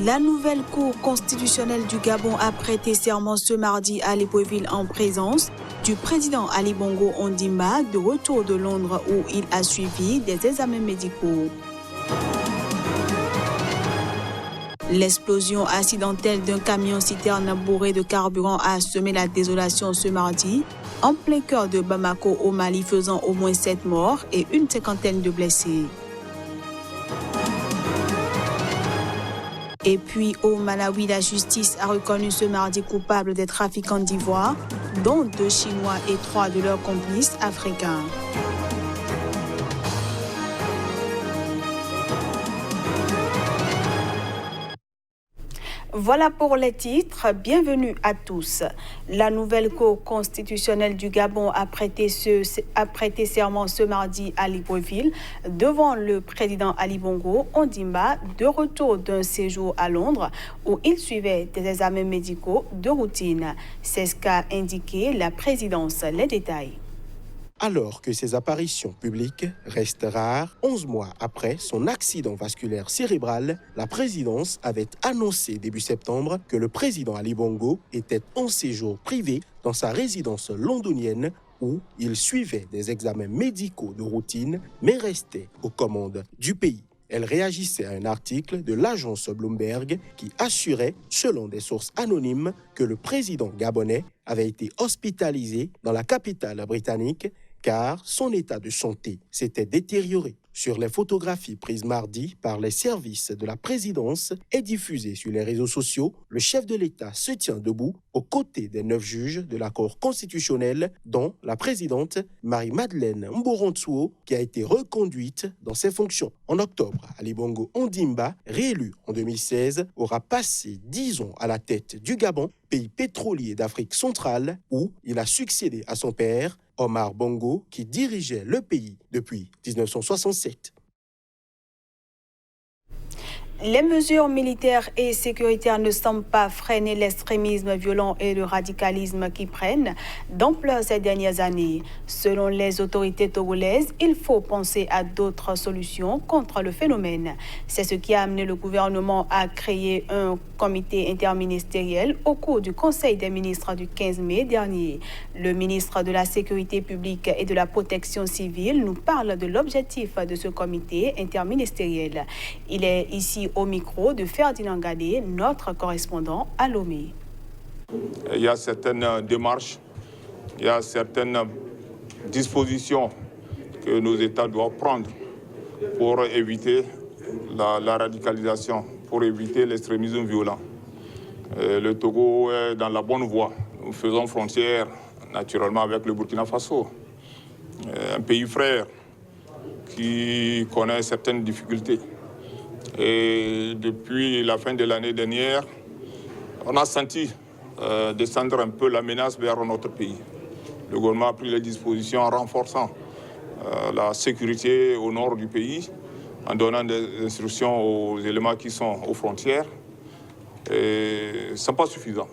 La nouvelle Cour constitutionnelle du Gabon a prêté serment ce mardi à Libreville en présence du président Ali Bongo Ondimba, de retour de Londres où il a suivi des examens médicaux. L'explosion accidentelle d'un camion-citerne bourré de carburant a semé la désolation ce mardi, en plein cœur de Bamako au Mali, faisant au moins 7 morts et une cinquantaine de blessés. Et puis au Malawi, la justice a reconnu ce mardi coupable des trafiquants d'ivoire, dont 2 Chinois et 3 de leurs complices africains. Voilà pour les titres. Bienvenue à tous. La nouvelle Cour constitutionnelle du Gabon a prêté serment ce mardi à Libreville devant le président Ali Bongo Ondimba, de retour d'un séjour à Londres où il suivait des examens médicaux de routine. C'est ce qu'a indiqué la présidence. Les détails. Alors que ses apparitions publiques restent rares, 11 mois après son accident vasculaire cérébral, la présidence avait annoncé début septembre que le président Ali Bongo était en séjour privé dans sa résidence londonienne où il suivait des examens médicaux de routine mais restait aux commandes du pays. Elle réagissait à un article de l'agence Bloomberg qui assurait, selon des sources anonymes, que le président gabonais avait été hospitalisé dans la capitale britannique car son état de santé s'était détérioré. Sur les photographies prises mardi par les services de la présidence et diffusées sur les réseaux sociaux, le chef de l'État se tient debout aux côtés des 9 juges de la Cour constitutionnelle, dont la présidente Marie-Madeleine Mborantsuo, qui a été reconduite dans ses fonctions. En octobre, Ali Bongo Ondimba, réélu en 2016, aura passé 10 ans à la tête du Gabon, pays pétrolier d'Afrique centrale, où il a succédé à son père, Omar Bongo, qui dirigeait le pays depuis 1967. Les mesures militaires et sécuritaires ne semblent pas freiner l'extrémisme violent et le radicalisme qui prennent d'ampleur ces dernières années. Selon les autorités togolaises, il faut penser à d'autres solutions contre le phénomène. C'est ce qui a amené le gouvernement à créer un comité interministériel au cours du Conseil des ministres du 15 mai dernier. Le ministre de la Sécurité publique et de la Protection civile nous parle de l'objectif de ce comité interministériel. Il est ici au micro de Ferdinand Gadé, notre correspondant à Lomé. Il y a certaines démarches, il y a certaines dispositions que nos États doivent prendre pour éviter la radicalisation, pour éviter l'extrémisme violent. Le Togo est dans la bonne voie. Nous faisons frontière naturellement avec le Burkina Faso, un pays frère qui connaît certaines difficultés. Et depuis la fin de l'année dernière, on a senti descendre un peu la menace vers notre pays. Le gouvernement a pris les dispositions en renforçant la sécurité au nord du pays, en donnant des instructions aux éléments qui sont aux frontières. Et ce n'est pas suffisant.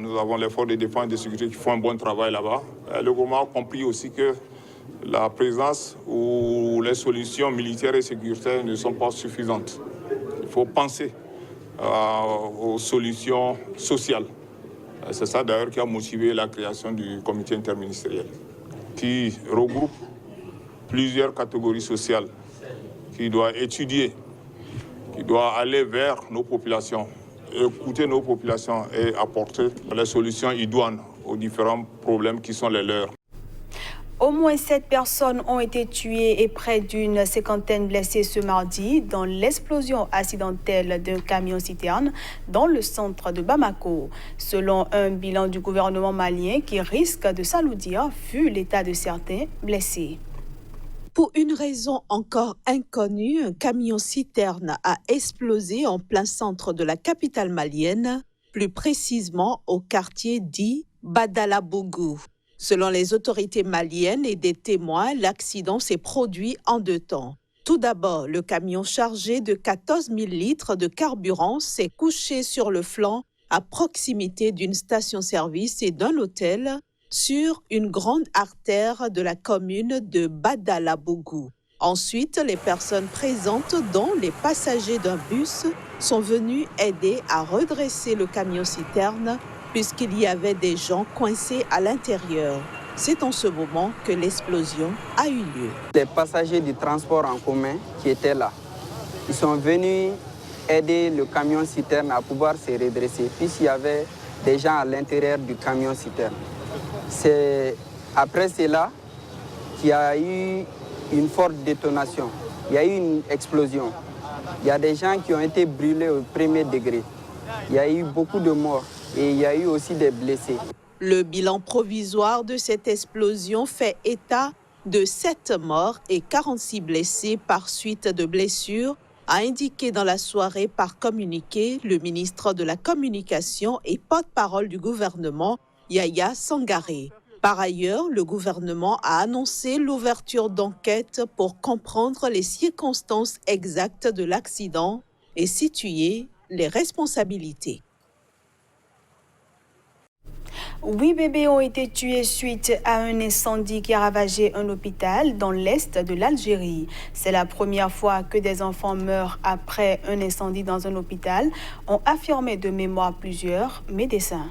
Nous avons les forces de défense et de sécurité qui font un bon travail là-bas. Le gouvernement a compris aussi que la présence ou les solutions militaires et sécuritaires ne sont pas suffisantes. Il faut penser aux solutions sociales. C'est ça d'ailleurs qui a motivé la création du comité interministériel, qui regroupe plusieurs catégories sociales, qui doit étudier, qui doit aller vers nos populations, écouter nos populations et apporter les solutions idoines aux différents problèmes qui sont les leurs. Au moins 7 personnes ont été tuées et près d'une cinquantaine blessées ce mardi dans l'explosion accidentelle d'un camion-citerne dans le centre de Bamako. Selon un bilan du gouvernement malien qui risque de s'alourdir vu l'état de certains blessés. Pour une raison encore inconnue, un camion-citerne a explosé en plein centre de la capitale malienne, plus précisément au quartier dit Badalabougou. Selon les autorités maliennes et des témoins, l'accident s'est produit en 2 temps. Tout d'abord, le camion chargé de 14 000 litres de carburant s'est couché sur le flanc à proximité d'une station-service et d'un hôtel sur une grande artère de la commune de Badalabougou. Ensuite, les personnes présentes, dont les passagers d'un bus, sont venues aider à redresser le camion-citerne puisqu'il y avait des gens coincés à l'intérieur. C'est en ce moment que l'explosion a eu lieu. Les passagers du transport en commun qui étaient là, ils sont venus aider le camion-citerne à pouvoir se redresser puisqu'il y avait des gens à l'intérieur du camion-citerne. C'est après cela qu'il y a eu une forte détonation. Il y a eu une explosion. Il y a des gens qui ont été brûlés au premier degré. Il y a eu beaucoup de morts et il y a eu aussi des blessés. Le bilan provisoire de cette explosion fait état de 7 morts et 46 blessés par suite de blessures, a indiqué dans la soirée par communiqué le ministre de la Communication et porte-parole du gouvernement, Yaya Sangaré. Par ailleurs, le gouvernement a annoncé l'ouverture d'enquêtes pour comprendre les circonstances exactes de l'accident et situer les responsabilités. 8 bébés ont été tués suite à un incendie qui a ravagé un hôpital dans l'est de l'Algérie. C'est la première fois que des enfants meurent après un incendie dans un hôpital, ont affirmé de mémoire plusieurs médecins.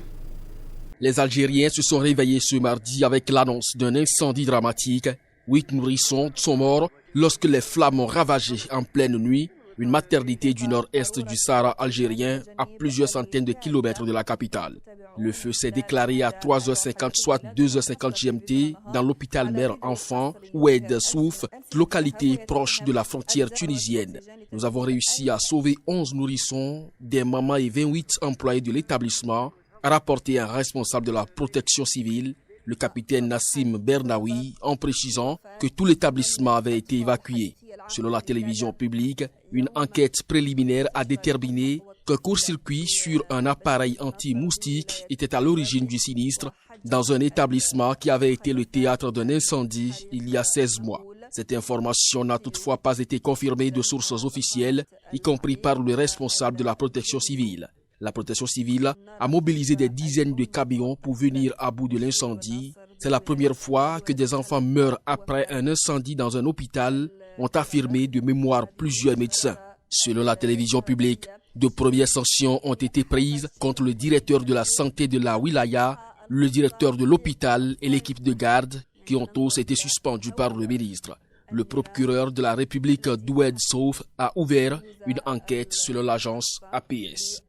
Les Algériens se sont réveillés ce mardi avec l'annonce d'un incendie dramatique. 8 nourrissons sont morts lorsque les flammes ont ravagé en pleine nuit une maternité du nord-est du Sahara algérien à plusieurs centaines de kilomètres de la capitale. Le feu s'est déclaré à 3h50, soit 2h50 GMT, dans l'hôpital mère-enfant, Oued Souf, localité proche de la frontière tunisienne. Nous avons réussi à sauver 11 nourrissons, des mamans et 28 employés de l'établissement, a rapporté un responsable de la protection civile, le capitaine Nassim Bernaoui, en précisant que tout l'établissement avait été évacué. Selon la télévision publique, une enquête préliminaire a déterminé qu'un court-circuit sur un appareil anti-moustique était à l'origine du sinistre dans un établissement qui avait été le théâtre d'un incendie il y a 16 mois. Cette information n'a toutefois pas été confirmée de sources officielles, y compris par le responsable de la protection civile. La protection civile a mobilisé des dizaines de camions pour venir à bout de l'incendie. C'est la première fois que des enfants meurent après un incendie dans un hôpital, ont affirmé de mémoire plusieurs médecins. Selon la télévision publique, de premières sanctions ont été prises contre le directeur de la santé de la Wilaya, le directeur de l'hôpital et l'équipe de garde, qui ont tous été suspendus par le ministre. Le procureur de la République d'Oued Souf a ouvert une enquête selon l'agence APS.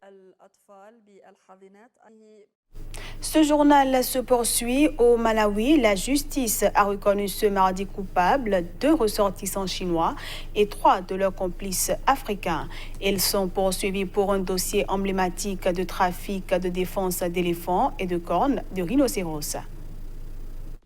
Ce journal se poursuit au Malawi. La justice a reconnu ce mardi coupable 2 ressortissants chinois et 3 de leurs complices africains. Ils sont poursuivis pour un dossier emblématique de trafic de défense d'éléphants et de cornes de rhinocéros.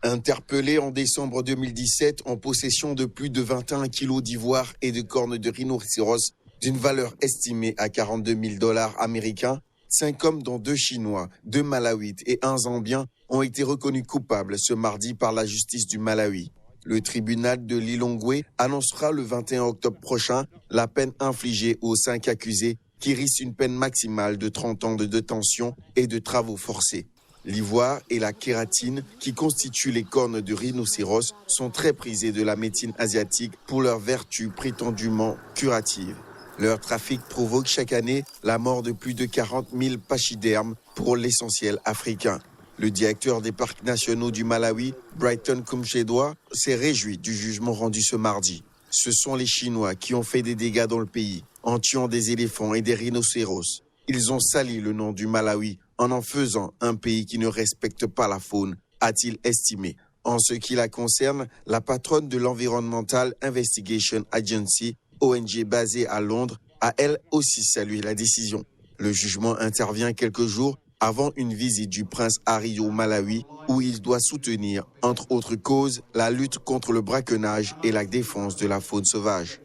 Interpellés en décembre 2017 en possession de plus de 21 kilos d'ivoire et de cornes de rhinocéros d'une valeur estimée à $42 000 américains, 5 hommes dont 2 Chinois, 2 Malawites et 1 Zambien ont été reconnus coupables ce mardi par la justice du Malawi. Le tribunal de Lilongwe annoncera le 21 octobre prochain la peine infligée aux 5 accusés qui risquent une peine maximale de 30 ans de détention et de travaux forcés. L'ivoire et la kératine, qui constituent les cornes de rhinocéros, sont très prisés de la médecine asiatique pour leurs vertus prétendument curatives. Leur trafic provoque chaque année la mort de plus de 40 000 pachydermes, pour l'essentiel africains. Le directeur des parcs nationaux du Malawi, Brighton Kumchedwa, s'est réjoui du jugement rendu ce mardi. Ce sont les Chinois qui ont fait des dégâts dans le pays, en tuant des éléphants et des rhinocéros. Ils ont sali le nom du Malawi en faisant un pays qui ne respecte pas la faune, a-t-il estimé. En ce qui la concerne, la patronne de l'Environmental Investigation Agency, ONG basée à Londres, a elle aussi salué la décision. Le jugement intervient quelques jours avant une visite du prince Harry au Malawi, où il doit soutenir, entre autres causes, la lutte contre le braconnage et la défense de la faune sauvage.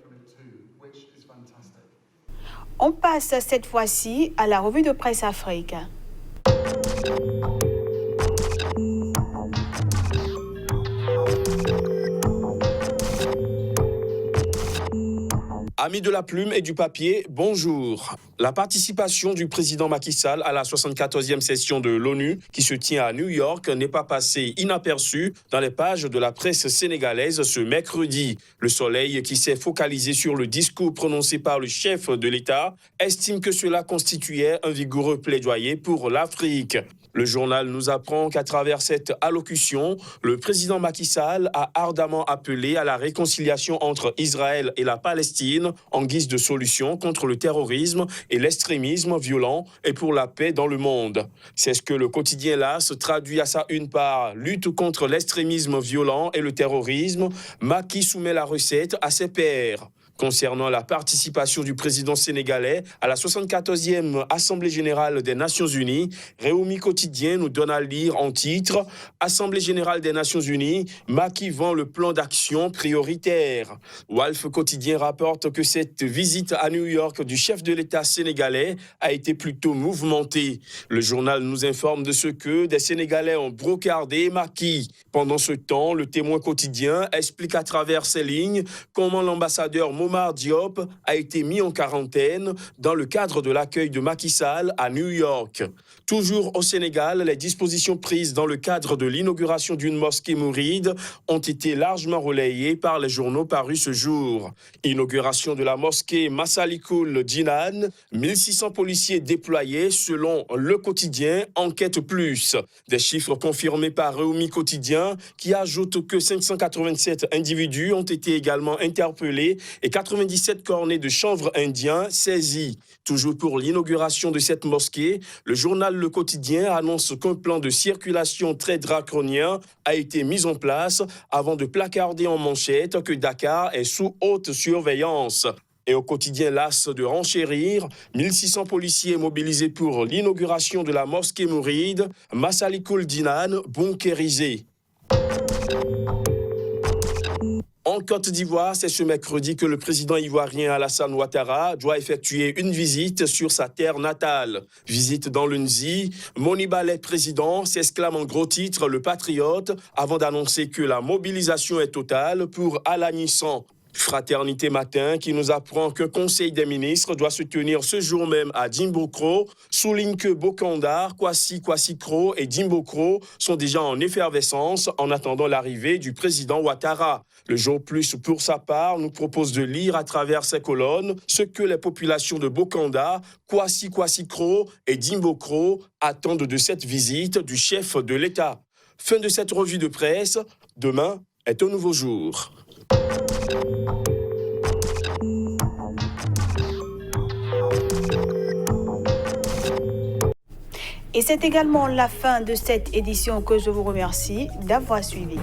On passe cette fois-ci à la revue de presse Afrique. Amis de la plume et du papier, bonjour. La participation du président Macky Sall à la 74e session de l'ONU qui se tient à New York n'est pas passée inaperçue dans les pages de la presse sénégalaise ce mercredi. Le Soleil, qui s'est focalisé sur le discours prononcé par le chef de l'État, estime que cela constituait un vigoureux plaidoyer pour l'Afrique. Le journal nous apprend qu'à travers cette allocution, le président Macky Sall a ardemment appelé à la réconciliation entre Israël et la Palestine en guise de solution contre le terrorisme et l'extrémisme violent et pour la paix dans le monde. C'est ce que le quotidien LAS traduit à sa une par lutte contre l'extrémisme violent et le terrorisme. Macky soumet la recette à ses pairs. Concernant la participation du président sénégalais à la 74e Assemblée générale des Nations Unies, Réumi Quotidien nous donne à lire en titre « Assemblée générale des Nations Unies, Macky vend le plan d'action prioritaire ». Walf Quotidien rapporte que cette visite à New York du chef de l'État sénégalais a été plutôt mouvementée. Le journal nous informe de ce que des Sénégalais ont brocardé Macky. Pendant ce temps, le Témoin Quotidien explique à travers ses lignes comment l'ambassadeur Momar Diop a été mis en quarantaine dans le cadre de l'accueil de Macky Sall à New York. Toujours au Sénégal, les dispositions prises dans le cadre de l'inauguration d'une mosquée mouride ont été largement relayées par les journaux parus ce jour. Inauguration de la mosquée Massalikul Jinan, 1600 policiers déployés selon Le Quotidien, Enquête Plus. Des chiffres confirmés par Réumi Quotidien qui ajoutent que 587 individus ont été également interpellés et 97 cornets de chanvre indien saisis. Toujours pour l'inauguration de cette mosquée, le journal Le Quotidien annonce qu'un plan de circulation très draconien a été mis en place avant de placarder en manchette que Dakar est sous haute surveillance. Et au quotidien LAS de renchérir, 1600 policiers mobilisés pour l'inauguration de la mosquée mouride, Massalikul Jinan bunkérisé. En Côte d'Ivoire, c'est ce mercredi que le président ivoirien Alassane Ouattara doit effectuer une visite sur sa terre natale. Visite dans le Nzi, Moni Ballet président s'exclame en gros titre le patriote avant d'annoncer que la mobilisation est totale pour Alagny 100. Fraternité Matin qui nous apprend qu'un conseil des ministres doit se tenir ce jour même à Dimbokro, souligne que Bokanda, Kwasi Kro et Dimbokro sont déjà en effervescence en attendant l'arrivée du président Ouattara. Le Jour Plus, pour sa part, nous propose de lire à travers ces colonnes ce que les populations de Bokanda, Kwasi Kro et Dimbokro attendent de cette visite du chef de l'État. Fin de cette revue de presse. Demain est un nouveau jour. Et c'est également la fin de cette édition que je vous remercie d'avoir suivi.